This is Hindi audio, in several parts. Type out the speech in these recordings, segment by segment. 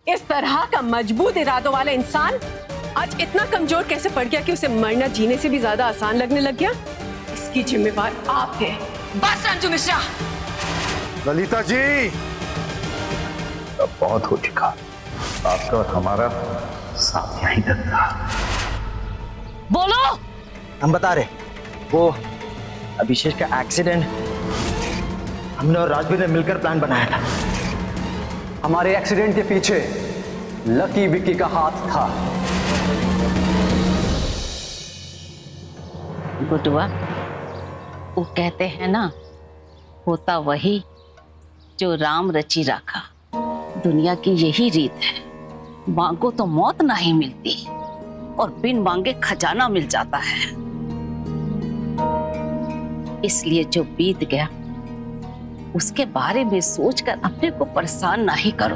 इस तरह का मजबूत इरादों वाला इंसान आज इतना कमजोर कैसे पड़ गया कि उसे मरना जीने से भी ज्यादा आसान लगने लग गया? इसकी जिम्मेवार आप हैं। बस रंजू मिश्रा। ललिता जी, अब बहुत हो चुका। आपका और हमारा साथ यहीं तक था। बोलो। हम बता रहे, वो अभिषेक का एक्सीडेंट हमने और राजवीर ने मिलकर प्लान बनाया था। हमारे एक्सीडेंट के पीछे लकी विक्की का हाथ था। गुडुआ, वो कहते हैं ना, होता वही जो राम रची राखा। दुनिया की यही रीत है, मांगो तो मौत नहीं मिलती और बिन मांगे खजाना मिल जाता है। इसलिए जो बीत गया उसके बारे में सोचकर अपने को परेशान नहीं करो।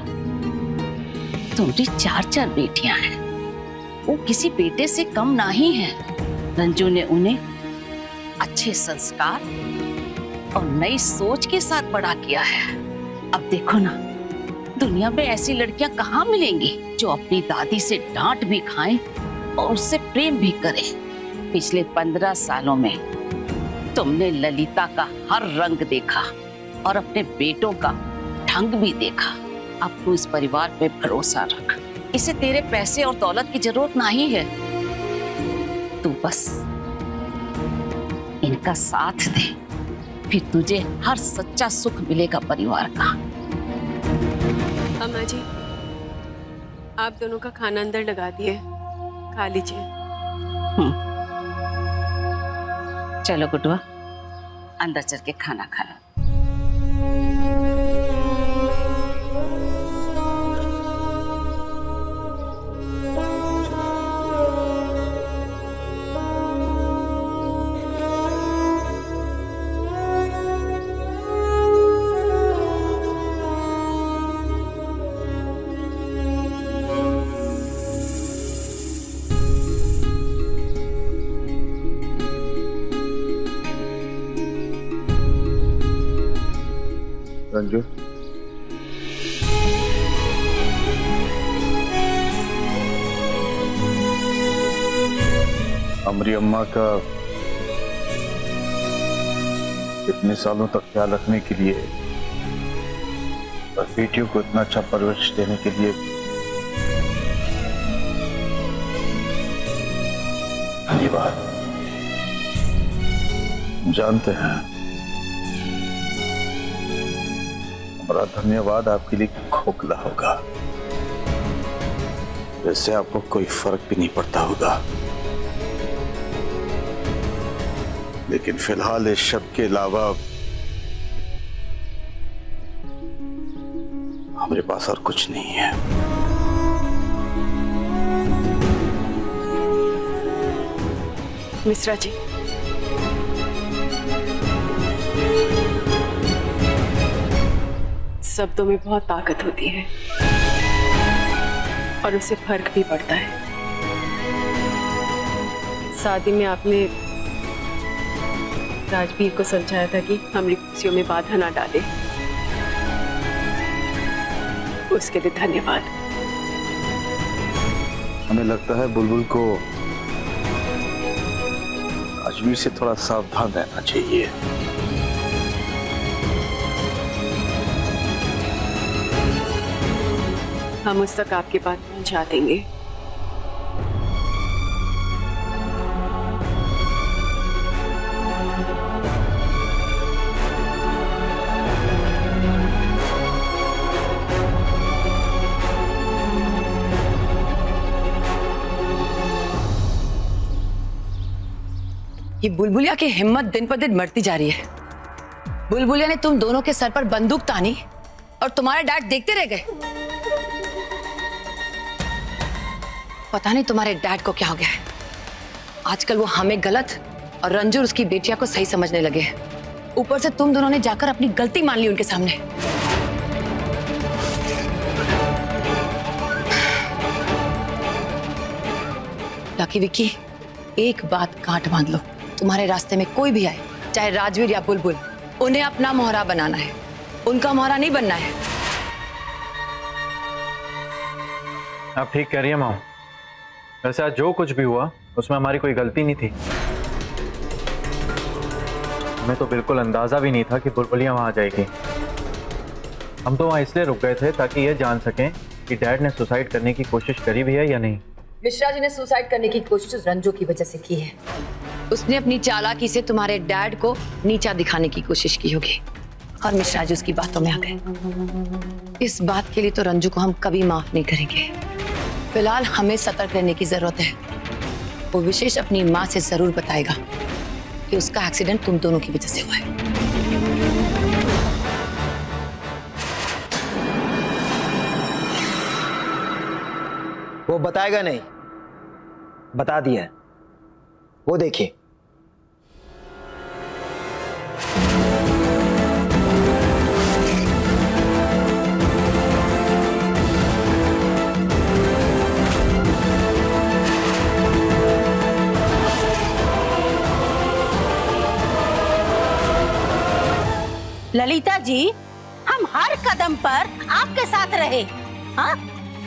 तुम्हारी 4 बेटियां हैं, वो किसी बेटे से कम नहीं है। रंजू ने उन्हें अच्छे संस्कार और नई सोच के साथ बड़ा किया है। अब देखो ना, दुनिया में ऐसी लड़कियां कहाँ मिलेंगी जो अपनी दादी से डांट भी खाएं और उससे प्रेम भी करें। पिछले 15 सालों में तुमने ललिता का हर रंग देखा और अपने बेटों का ढंग भी देखा। अब तू इस परिवार पे भरोसा रख। इसे तेरे पैसे और दौलत की जरूरत नहीं है। तू बस इनका साथ दे, फिर तुझे हर सच्चा सुख मिलेगा परिवार का। अम्मा जी, आप दोनों का खाना अंदर लगा दिए, खा लीजिए। चलो गुडुआ, अंदर चल के खाना खा लो। रंजू, हमारी अम्मा का इतने सालों तक ख्याल रखने के लिए और बेटियों को इतना अच्छा परवरिश देने के लिए धन्यवाद। जानते हैं, हमारा धन्यवाद आपके लिए खोखला होगा, वैसे आपको कोई फर्क भी नहीं पड़ता होगा, लेकिन फिलहाल इस शब्द के अलावा हमारे पास और कुछ नहीं है। मिश्रा जी, शब्दों में बहुत ताकत होती है और उससे फर्क भी पड़ता है। शादी में आपने राजवीर को समझाया था कि हमारी खुशियों में बाधा ना डाले, उसके लिए धन्यवाद। हमें लगता है बुलबुल को राजवीर से थोड़ा सावधान रहना चाहिए। हम उस तक आपकी बात पहुंचा देंगे। ये बुलबुलिया की हिम्मत दिन पर दिन बढ़ती जा रही है। बुलबुलिया ने तुम दोनों के सर पर बंदूक तानी और तुम्हारे डैड देखते रह गए। पता नहीं तुम्हारे डैड को क्या हो गया है। आजकल वो हमें गलत और रंजू उसकी बेटियां को सही समझने लगे हैं। ऊपर से तुम दोनों ने जाकर अपनी गलती मान ली उनके सामने। लकी विक्की, एक बात गांठ बांध लो, तुम्हारे रास्ते में कोई भी आए, चाहे राजवीर या बुलबुल, उन्हें अपना मोहरा बनाना है, उनका मोहरा नहीं बनना है। आप ठीक कह रही है माँ। वैसे आज जो कुछ भी हुआ उसमें हमारी कोई गलती नहीं थी। हमें तो बिल्कुल अंदाजा भी नहीं था कि बुलबुलियाँ वहाँ आ जाएगी। हम तो वहाँ इसलिए रुक गए थे ताकि ये जान सकें कि डैड ने सुसाइड करने की कोशिश करी भी है या नहीं। मिश्रा जी ने सुसाइड करने की कोशिश रंजू की वजह से की है। उसने अपनी चालाकी से तुम्हारे डैड को नीचा दिखाने की कोशिश की होगी और मिश्रा जी उसकी बातों में आ गए। इस बात के लिए तो रंजू को हम कभी माफ नहीं करेंगे। फिलहाल हमें सतर्क रहने की जरूरत है। वो विशेष अपनी माँ से जरूर बताएगा कि उसका एक्सीडेंट तुम दोनों की वजह से हुआ है। वो बताएगा नहीं, बता दिया है। वो देखिए। ललिता जी, हम हर कदम पर आपके साथ रहे, हाँ?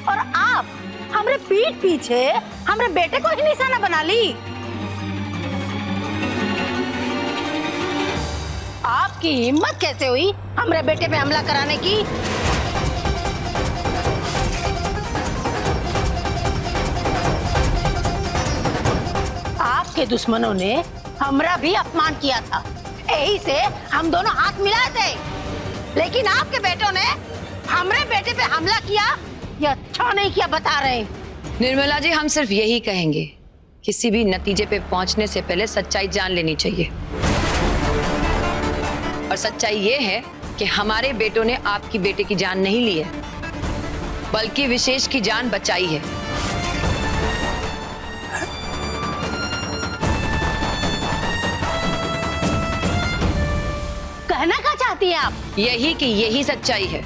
और आप हमरे पीठ पीछे हमरे बेटे को ही निशाना बना ली। आपकी हिम्मत कैसे हुई हमरे बेटे पे हमला कराने की? आपके दुश्मनों ने हमरा भी अपमान किया था, यही से हम दोनों हाथ मिलाए थे। लेकिन आपके बेटों ने हमरे बेटे पे हमला किया, ये अच्छा नहीं किया, बता रहे हैं। निर्मला जी, हम सिर्फ यही कहेंगे, किसी भी नतीजे पे पहुंचने से पहले सच्चाई जान लेनी चाहिए। और सच्चाई ये है कि हमारे बेटों ने आपकी बेटे की जान नहीं ली है, बल्कि विशेष की जान बचाई है। कहना क्या चाहती हैं आप? यही कि यही सच्चाई है।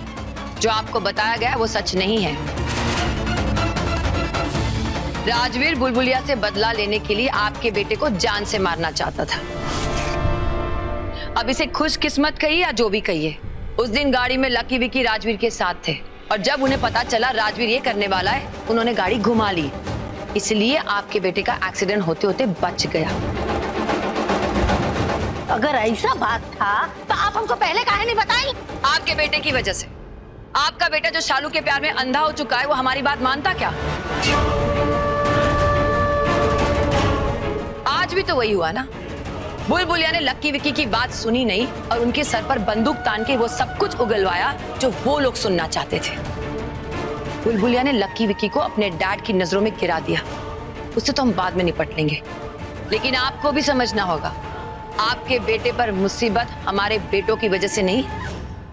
जो आपको बताया गया वो सच नहीं है। राजवीर बुलबुलिया से बदला लेने के लिए आपके बेटे को जान से मारना चाहता था। अब इसे खुशकिस्मत कहिए या जो भी कहिए, उस दिन गाड़ी में लकी विकी राजवीर के साथ थे और जब उन्हें पता चला राजवीर ये करने वाला है, उन्होंने गाड़ी घुमा ली। इसलिए आपके बेटे का एक्सीडेंट होते होते बच गया। अगर ऐसा बात था तो आप हमको पहले काहे नहीं बताई? आपके बेटे की वजह से। आपका बेटा जो शालू के प्यार में अंधा हो चुका है, वो हमारी बात मानता क्या? आज भी तो वही हुआ ना। बुलबुलिया ने लक्की विक्की की बात सुनी नहीं और उनके सर पर बंदूक तान के वो सब कुछ उगलवाया जो वो लोग सुनना चाहते थे। बुलबुलिया ने लक्की विक्की को अपने डैड की नजरों में गिरा दिया। उससे तो हम बाद में निपट लेंगे, लेकिन आपको भी समझना होगा, आपके बेटे पर मुसीबत हमारे बेटों की वजह से नहीं,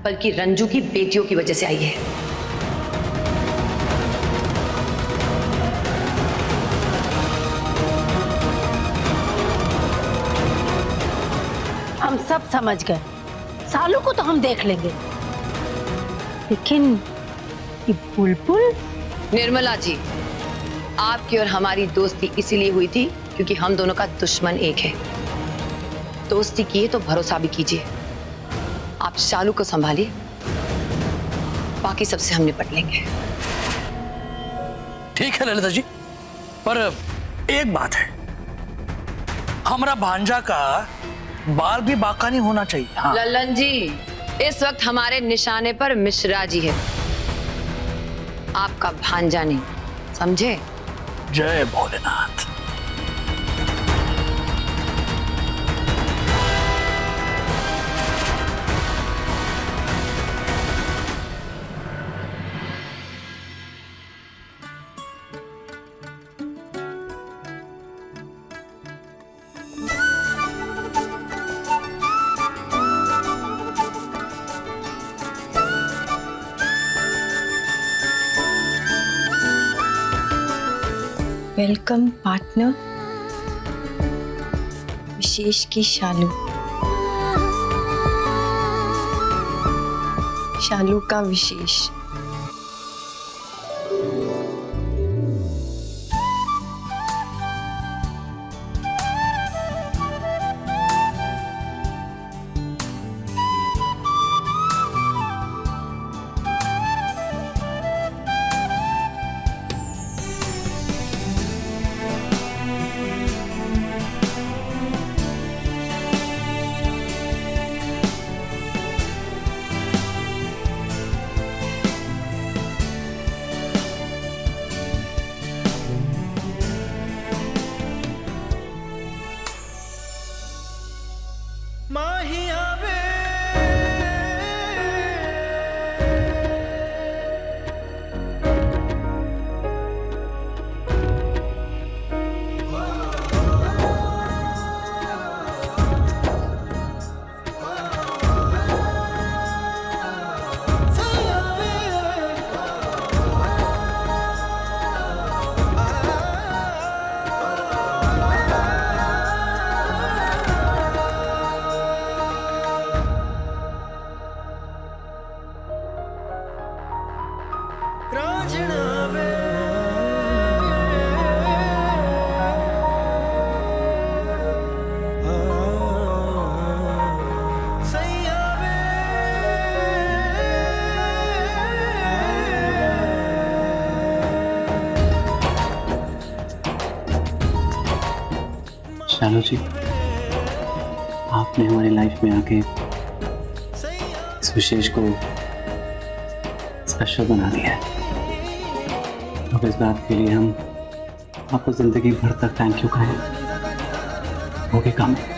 बल्कि रंजू की बेटियों की वजह से आई है। हम सब समझ गए, सालू को तो हम देख लेंगे, लेकिन ये बुलबुल? निर्मला जी, आपकी और हमारी दोस्ती इसीलिए हुई थी क्योंकि हम दोनों का दुश्मन एक है। दोस्ती की है तो भरोसा भी कीजिए। आप शालू को संभालिए, बाकी सबसे हम निपट लेंगे। ठीक है ललिता जी, पर एक बात है, हमारा भांजा का बाल भी बाका नहीं होना चाहिए। हाँ। लल्लन जी, इस वक्त हमारे निशाने पर मिश्रा जी है, आपका भांजा नहीं, समझे? जय भोलेनाथ। वेलकम पार्टनर, विशेष की शालू। शालू का विशेष। शालू जी, आपने हमारी लाइफ में आके इस विशेष को स्पेशल बना दिया है। अब इस बात के लिए हम आपको जिंदगी भर तक थैंक यू कहें वो भी कम है।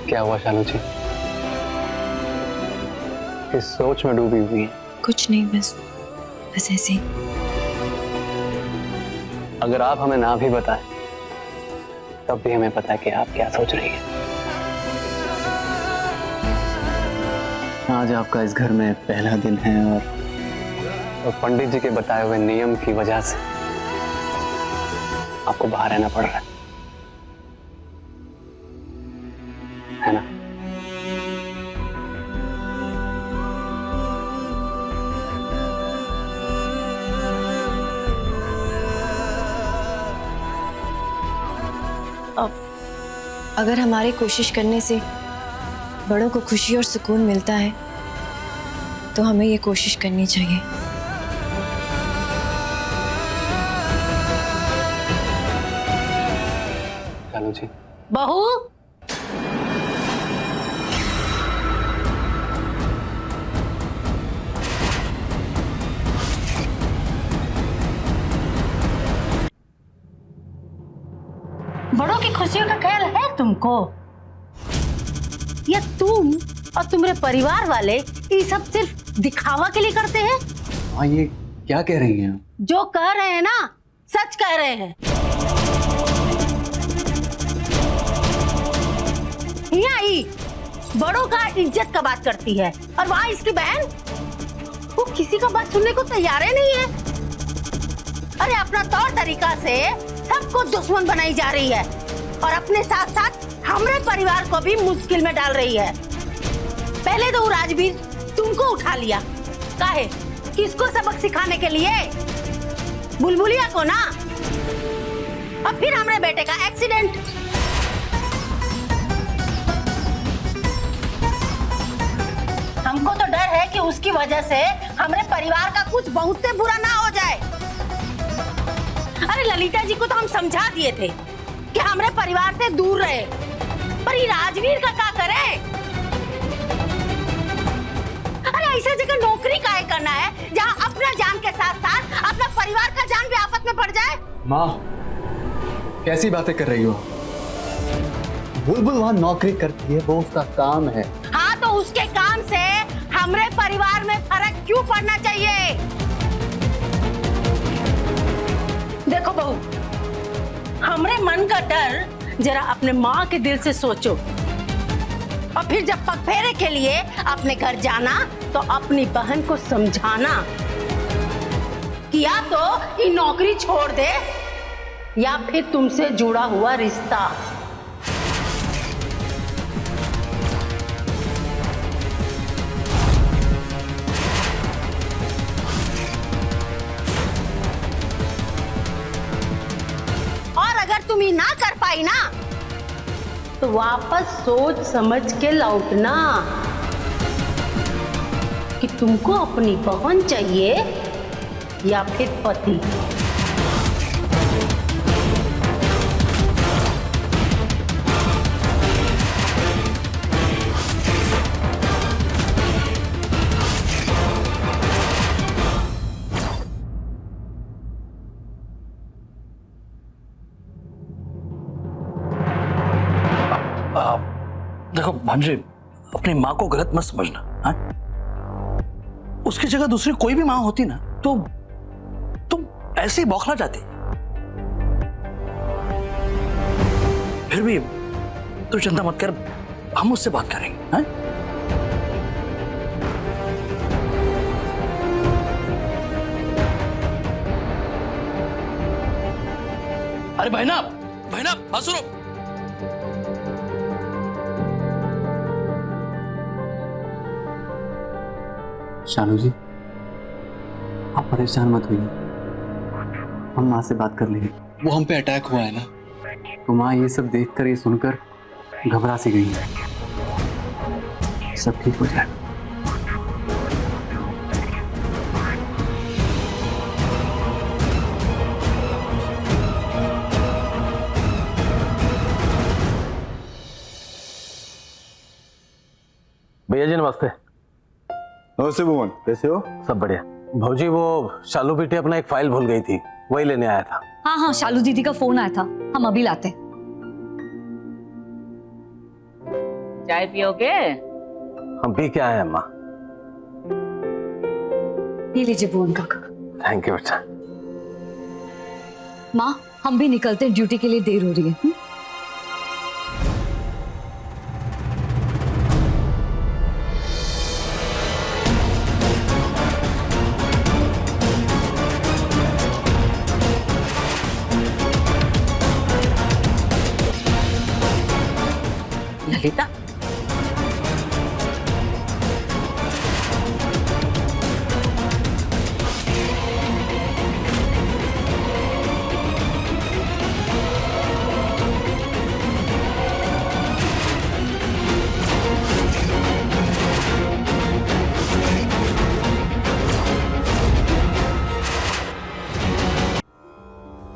क्या हुआ शालू जी? इस सोच में डूबी हुई है? कुछ नहीं, बस ऐसे ही। अगर आप हमें ना भी बताएं तब भी हमें पता है कि आप क्या सोच रही हैं। आज आपका इस घर में पहला दिन है और पंडित जी के बताए हुए नियम की वजह से आपको बाहर रहना पड़ रहा है ना? अगर हमारे कोशिश करने से बड़ों को खुशी और सुकून मिलता है तो हमें ये कोशिश करनी चाहिए। शालू जी, बहू, बड़ों की खुशियों का ख्याल है तुमको? या तुम और तुम्हारे परिवार वाले ये सब सिर्फ दिखावा के लिए करते हैं? हाँ, ये क्या कह रही हैं आप? जो कह रहे हैं ना, सच कह रहे हैं। यहाँ ही बड़ों का इज्जत का बात करती है और वहाँ इसकी बहन, वो किसी का बात सुनने को तैयार ही नहीं है। अरे अपना तौर तरीका से सबको दुश्मन बनाई जा रही है और अपने साथ साथ हमारे परिवार को भी मुश्किल में डाल रही है। पहले तो राजवीर तुमको उठा लिया, काहे? किसको सबक सिखाने के लिए? बुलबुलिया को ना। और फिर हमारे बेटे का एक्सीडेंट। हमको तो डर है कि उसकी वजह से हमारे परिवार का कुछ बहुत से बुरा ना हो जाए। अरे ललिता जी को तो हम समझा दिए थे कि हमारे परिवार से दूर रहे, पर ये राजवीर का क्या करे? अरे ऐसा जगह नौकरी काहे करना है जहाँ अपना जान के साथ साथ अपना परिवार का जान भी आफत में पड़ जाए? माँ, कैसी बातें कर रही हो? बुलबुल वहाँ नौकरी करती है, वो उसका काम है। हाँ, तो उसके काम से हमारे परिवार में फर्क क्यों पड़ना चाहिए? देखो बहू, हमरे मन का डर जरा अपने माँ के दिल से सोचो और फिर जब पग फेरे के लिए अपने घर जाना तो अपनी बहन को समझाना कि या तो ये नौकरी छोड़ दे या फिर तुमसे जुड़ा हुआ रिश्ता। और अगर तुम ये ना कर पाई ना तो वापस सोच समझ के लौटना कि तुमको अपनी बहन चाहिए या फिर पति। देखो भांजे, अपनी माँ को गलत मत समझना। हाँ? उसकी जगह दूसरी कोई भी माँ होती ना तो तुम ऐसे ही बौखला जाती। फिर भी तू चिंता मत कर, हम उससे बात करेंगे। हाँ? अरे बहना, बहना बात सुनो। शालू जी, आप परेशान मत होइए, हम माँ से बात कर लेंगे। वो हम पे अटैक हुआ है ना, तो माँ ये सब देखकर, ये सुनकर घबरा सी गई है। सब ठीक हो जाएगा। भैया जी नमस्ते। नमस्ते भुवन, कैसे हो? सब बढ़िया। भौजी वो शालू बेटी अपना एक फाइल भूल गई थी, वही लेने आया था। हाँ हाँ, शालू दीदी का फोन आया था, हम अभी लाते। चाय पियोगे? हम पी के आए हैं अम्मा। पी लीजिए भुवन काका। थैंक यू बेटा। माँ हम भी निकलते हैं, ड्यूटी के लिए देर हो रही है। ललिता,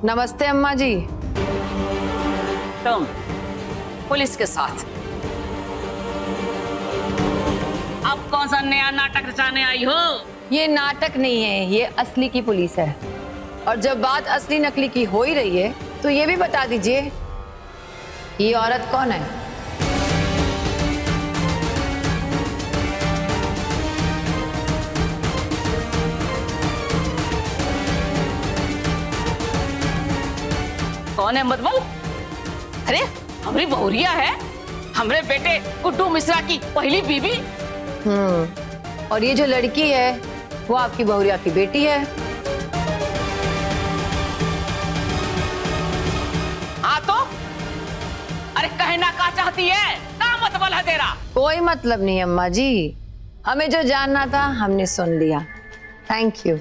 नमस्ते अम्मा जी। तुम पुलिस के साथ अब कौन सा नया नाटक रचाने आई हो? ये नाटक नहीं है, ये असली की पुलिस है। और जब बात असली नकली की हो ही रही है तो ये भी बता दीजिए, ये औरत कौन है? कौन है मतबल? अरे हमारी बहुरिया है, हमरे बेटे गुड्डू मिश्रा की पहली बीबी। और ये जो लड़की है वो आपकी बहुरिया की बेटी है। हाँ तो अरे कहना क्या चाहती है? क्या मतलब है तेरा? कोई मतलब नहीं अम्मा जी, हमें जो जानना था हमने सुन लिया। Thank you.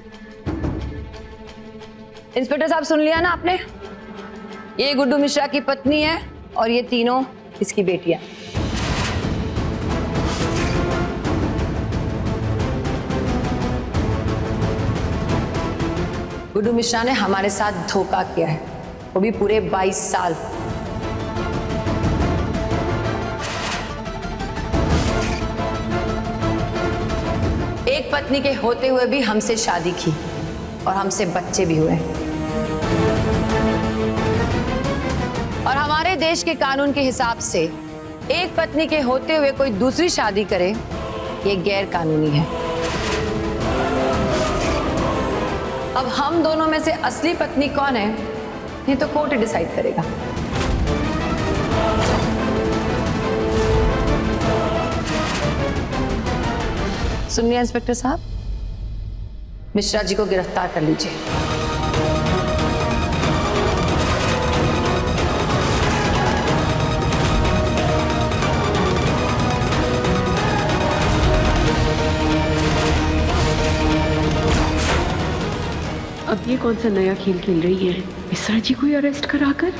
इंस्पेक्टर साहब सुन लिया ना आपने? ये गुड्डू मिश्रा की पत्नी है और ये तीनों इसकी बेटियां। गुड्डू मिश्रा ने हमारे साथ धोखा किया है, वो भी पूरे 22 साल। एक पत्नी के होते हुए भी हमसे शादी की और हमसे बच्चे भी हुए। और हमारे देश के कानून के हिसाब से एक पत्नी के होते हुए कोई दूसरी शादी करे, ये गैर कानूनी है। अब हम दोनों में से असली पत्नी कौन है, ये तो कोर्ट डिसाइड करेगा। सुनिए इंस्पेक्टर साहब, मिश्रा जी को गिरफ्तार कर लीजिए। अब ये कौन सा नया खेल खेल रही है, मिश्रा जी को ही अरेस्ट कराकर?